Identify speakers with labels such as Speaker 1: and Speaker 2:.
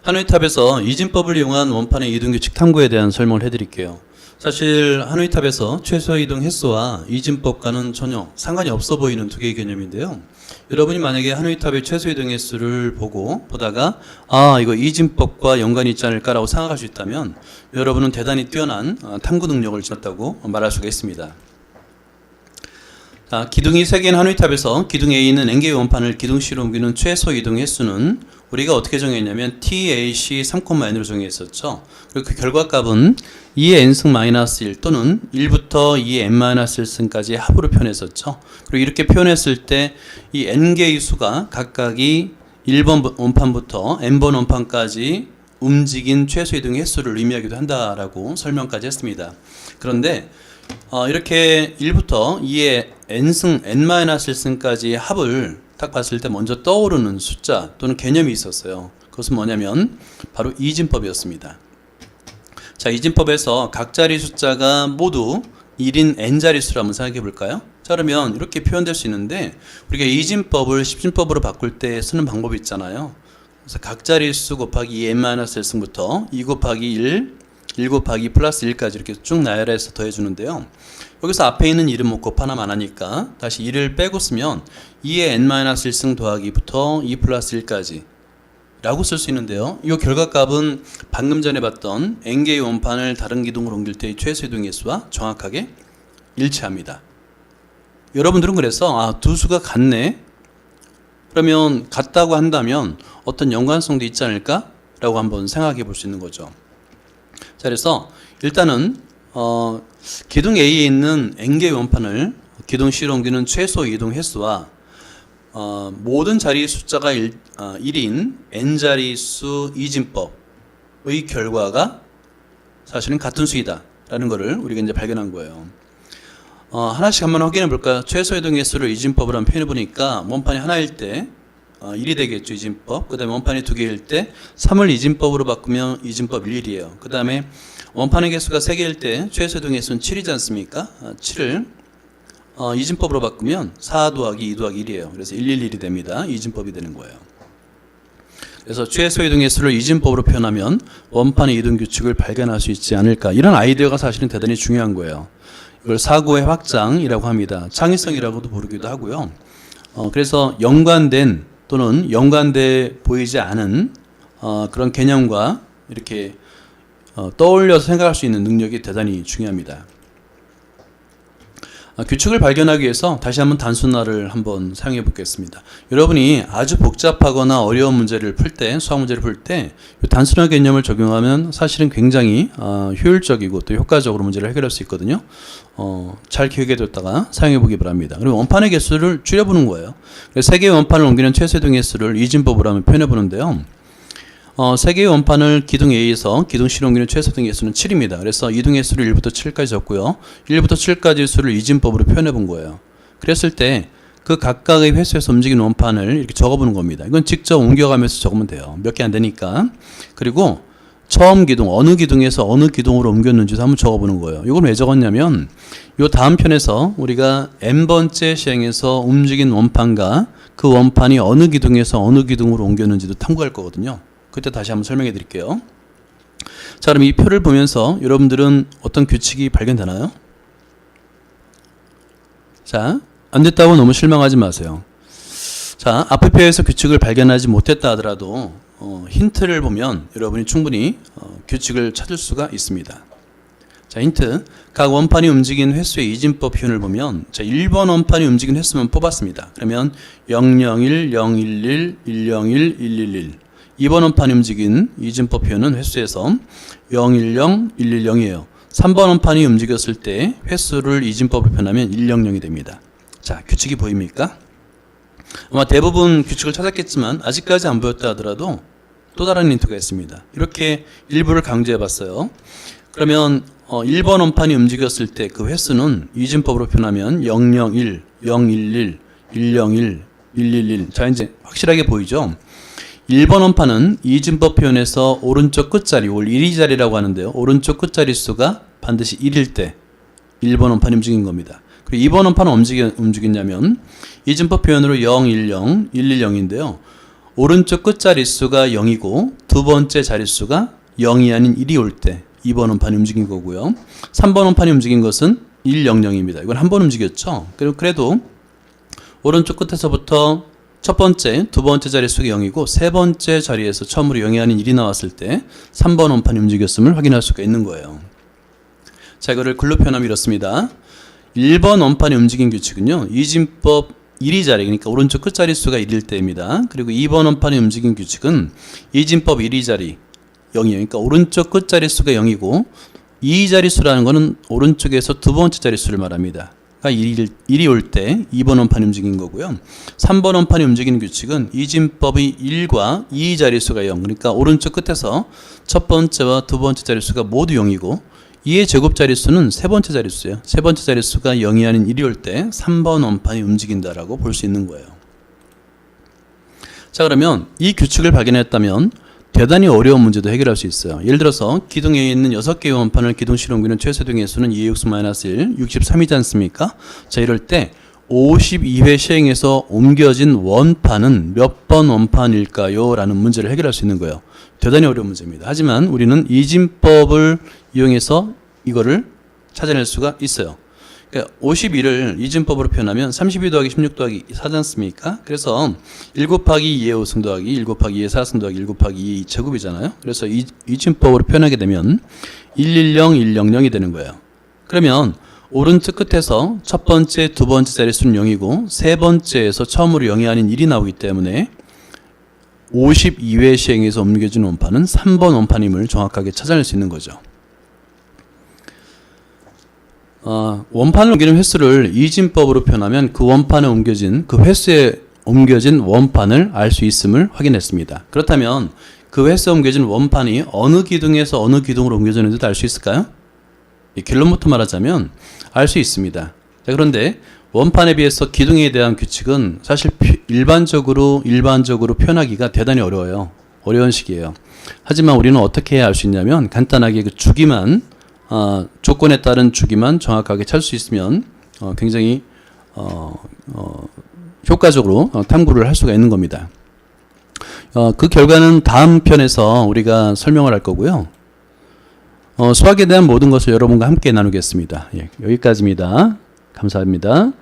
Speaker 1: 하노이탑에서 이진법을 이용한 원판의 이동규칙 탐구에 대한 설명을 해드릴게요. 사실 하노이탑에서 최소 이동 횟수와 이진법과는 전혀 상관이 없어 보이는 두 개의 개념인데요. 여러분이 만약에 하노이탑의 최소 이동 횟수를 보다가 이거 이진법과 연관이 있지 않을까라고 생각할 수 있다면 여러분은 대단히 뛰어난 탐구 능력을 지녔다고 말할 수가 있습니다. 자, 기둥이 3개인 하노이탑에서 기둥 A에 있는 n개의 원판을 기둥 C로 옮기는 최소 이동 횟수는 우리가 어떻게 정했냐면 TAC 3,n으로 정했었죠. 그리고 그 결과값은 2의 n승 마이너스 1 또는 1부터 2의 n 마이너스 1승까지의 합으로 표현했었죠. 그리고 이렇게 표현했을 때 이 n개의 수가 각각이 1번 원판부터 n번 원판까지 움직인 최소 이동 횟수를 의미하기도 한다라고 설명까지 했습니다. 그런데 이렇게 1부터 2의 n승 n-1승까지의 합을 딱 봤을 때 먼저 떠오르는 숫자 또는 개념이 있었어요. 그것은 뭐냐면 바로 이진법이었습니다. 자, 이진법에서 각 자리 숫자가 모두 1인 n자릿수를 한번 생각해 볼까요? 자, 그러면 이렇게 표현될 수 있는데 우리가 이진법을 십진법으로 바꿀 때 쓰는 방법이 있잖아요. 그래서 각 자릿수 곱하기 2n-1승부터 2 곱하기 1 곱하기 플러스 1까지 이렇게 쭉 나열해서 더해주는데요. 여기서 앞에 있는 1은 뭐 곱하나만 하니까 다시 1을 빼고 쓰면 2의 n-1승 더하기부터 2 플러스 1까지 라고 쓸 수 있는데요. 이 결과값은 방금 전에 봤던 n개의 원판을 다른 기둥으로 옮길 때의 최소 이동 횟수와 정확하게 일치합니다. 여러분들은 그래서 두 수가 같네? 그러면 같다고 한다면 어떤 연관성도 있지 않을까? 라고 한번 생각해 볼 수 있는 거죠. 자, 그래서 일단은 기둥 A에 있는 n개의 원판을 기둥 C로 옮기는 최소 이동 횟수와 모든 자리 숫자가 1인 n자리수 이진법의 결과가 사실은 같은 수이다 라는 것을 우리가 이제 발견한 거예요. 하나씩 한번 확인해 볼까요? 최소 이동 횟수를 이진법으로 한번 표현해 보니까 원판이 하나일 때 1이 되겠죠, 이진법. 그 다음에 원판이 2개일 때 3을 이진법으로 바꾸면 이진법 1이에요. 그 다음에 원판의 개수가 3개일 때 최소 이동 횟수는 7이지 않습니까? 7을 이진법으로 바꾸면 4 더하기 2 더하기 1이에요. 그래서 111이 됩니다. 이진법이 되는 거예요. 그래서 최소 이동 횟수를 이진법으로 표현하면 원판의 이동 규칙을 발견할 수 있지 않을까. 이런 아이디어가 사실은 대단히 중요한 거예요. 이걸 사고의 확장이라고 합니다. 창의성이라고도 부르기도 하고요. 그래서 연관된 또는 연관돼 보이지 않은 그런 개념과 이렇게 떠올려서 생각할 수 있는 능력이 대단히 중요합니다. 규칙을 발견하기 위해서 다시 한번 단순화를 한번 사용해 보겠습니다. 여러분이 아주 복잡하거나 어려운 문제를 풀 때, 수학 문제를 풀 때 단순화 개념을 적용하면 사실은 굉장히 효율적이고 또 효과적으로 문제를 해결할 수 있거든요. 잘 기억해 뒀다가 사용해 보기 바랍니다. 그리고 원판의 개수를 줄여보는 거예요. 그래서 3개의 원판을 옮기는 최소 이동 횟수를 이진법으로 한번 표현해 보는데요. 3개의 원판을 기둥 A에서 기둥 C로 옮기는 최소 이동 횟수는 7입니다. 그래서 이동 횟수를 1부터 7까지 적고요. 1부터 7까지 수를 이진법으로 표현해 본 거예요. 그랬을 때 그 각각의 횟수에서 움직이는 원판을 이렇게 적어보는 겁니다. 이건 직접 옮겨가면서 적으면 돼요. 몇 개 안 되니까. 그리고 처음 기둥, 어느 기둥에서 어느 기둥으로 옮겼는지도 한번 적어보는 거예요. 이건 왜 적었냐면 이 다음 편에서 우리가 n번째 시행에서 움직인 원판과 그 원판이 어느 기둥에서 어느 기둥으로 옮겼는지도 탐구할 거거든요. 그때 다시 한번 설명해 드릴게요. 자, 그럼 이 표를 보면서 여러분들은 어떤 규칙이 발견되나요? 자, 안 됐다고 너무 실망하지 마세요. 자, 앞의 표에서 규칙을 발견하지 못했다 하더라도 힌트를 보면 여러분이 충분히 규칙을 찾을 수가 있습니다. 자, 힌트. 각 원판이 움직인 횟수의 이진법 표현을 보면 자, 1번 원판이 움직인 횟수만 뽑았습니다. 그러면 001, 011, 101, 111 2번 원판이 움직인 이진법 표현은 횟수에서 010, 110이에요. 3번 원판이 움직였을 때 횟수를 이진법으로 표현하면 100이 됩니다. 자, 규칙이 보입니까? 아마 대부분 규칙을 찾았겠지만 아직까지 안 보였다 하더라도 또 다른 힌트가 있습니다. 이렇게 일부를 강조해 봤어요. 그러면 1번 원판이 움직였을 때 그 횟수는 이진법으로 표현하면 001, 011, 101, 111. 자, 이제 확실하게 보이죠? 1번 원판은 이진법 표현에서 오른쪽 끝자리, 1이 자리라고 하는데요. 오른쪽 끝자리 수가 반드시 1일 때 1번 원판이 움직인 겁니다. 그리고 2번 원판은 움직였냐면 이진법 표현으로 010, 110인데요. 오른쪽 끝자릿수가 0이고 두 번째 자릿수가 0이 아닌 1이 올 때 2번 원판이 움직인 거고요. 3번 원판이 움직인 것은 100입니다. 이건 한 번 움직였죠. 그래도 오른쪽 끝에서부터 첫 번째, 두 번째 자릿수가 0이고 세 번째 자리에서 처음으로 0이 아닌 1이 나왔을 때 3번 원판이 움직였음을 확인할 수가 있는 거예요. 자, 이거를 글로 표현하면 이렇습니다. 1번 원판이 움직인 규칙은요, 이진법 1이 자리, 그러니까 오른쪽 끝자릿수가 1일 때입니다. 그리고 2번 원판이 움직인 규칙은 이진법 1이 자리 0이에요. 그러니까 오른쪽 끝자릿수가 0이고 이 자릿수라는 것은 오른쪽에서 두 번째 자릿수를 말합니다. 그러니까 1이 올 때 2번 원판이 움직인 거고요. 3번 원판이 움직이는 규칙은 이진법이 1과 2 자릿수가 0, 그러니까 오른쪽 끝에서 첫 번째와 두 번째 자릿수가 모두 0이고 2의 제곱 자릿수는 세 번째 자릿수예요. 세 번째 자릿수가 0이 아닌 1이 올 때 3번 원판이 움직인다라고 볼 수 있는 거예요. 자, 그러면 이 규칙을 발견했다면 대단히 어려운 문제도 해결할 수 있어요. 예를 들어서 기둥 A에 있는 6개의 원판을 기둥 C로 옮기는 최소 이동의 수는 2x-1, 63이지 않습니까? 자, 이럴 때 52회 시행해서 옮겨진 원판은 몇 번 원판일까요? 라는 문제를 해결할 수 있는 거예요. 대단히 어려운 문제입니다. 하지만 우리는 이진법을 이용해서 이거를 찾아낼 수가 있어요. 그러니까 51을 이진법으로 표현하면 32 더하기 16 더하기 4지 않습니까? 그래서 1 곱하기 2의 5승 더하기 1 곱하기 2의 4승 더하기 1 곱하기 2의 제곱이잖아요. 그래서 이진법으로 표현하게 되면 110100이 되는 거예요. 그러면 오른쪽 끝에서 첫 번째, 두 번째 자릿수는 0이고 세 번째에서 처음으로 0이 아닌 1이 나오기 때문에 52회 시행해서 옮겨진 원판은 3번 원판임을 정확하게 찾아낼 수 있는 거죠. 원판을 옮기는 횟수를 이진법으로 표현하면 그 원판에 옮겨진 그 횟수에 옮겨진 원판을 알 수 있음을 확인했습니다. 그렇다면 그 횟수에 옮겨진 원판이 어느 기둥에서 어느 기둥으로 옮겨졌는지도 알 수 있을까요? 결론부터 말하자면 알 수 있습니다. 자, 그런데 원판에 비해서 기둥에 대한 규칙은 사실 일반적으로 표현하기가 대단히 어려워요. 어려운 식이에요. 하지만 우리는 어떻게 해야 알 수 있냐면 간단하게 그 주기만 조건에 따른 주기만 정확하게 찾을 수 있으면 굉장히 효과적으로 탐구를 할 수가 있는 겁니다. 그 결과는 다음 편에서 우리가 설명을 할 거고요. 수학에 대한 모든 것을 여러분과 함께 나누겠습니다. 예, 여기까지입니다. 감사합니다.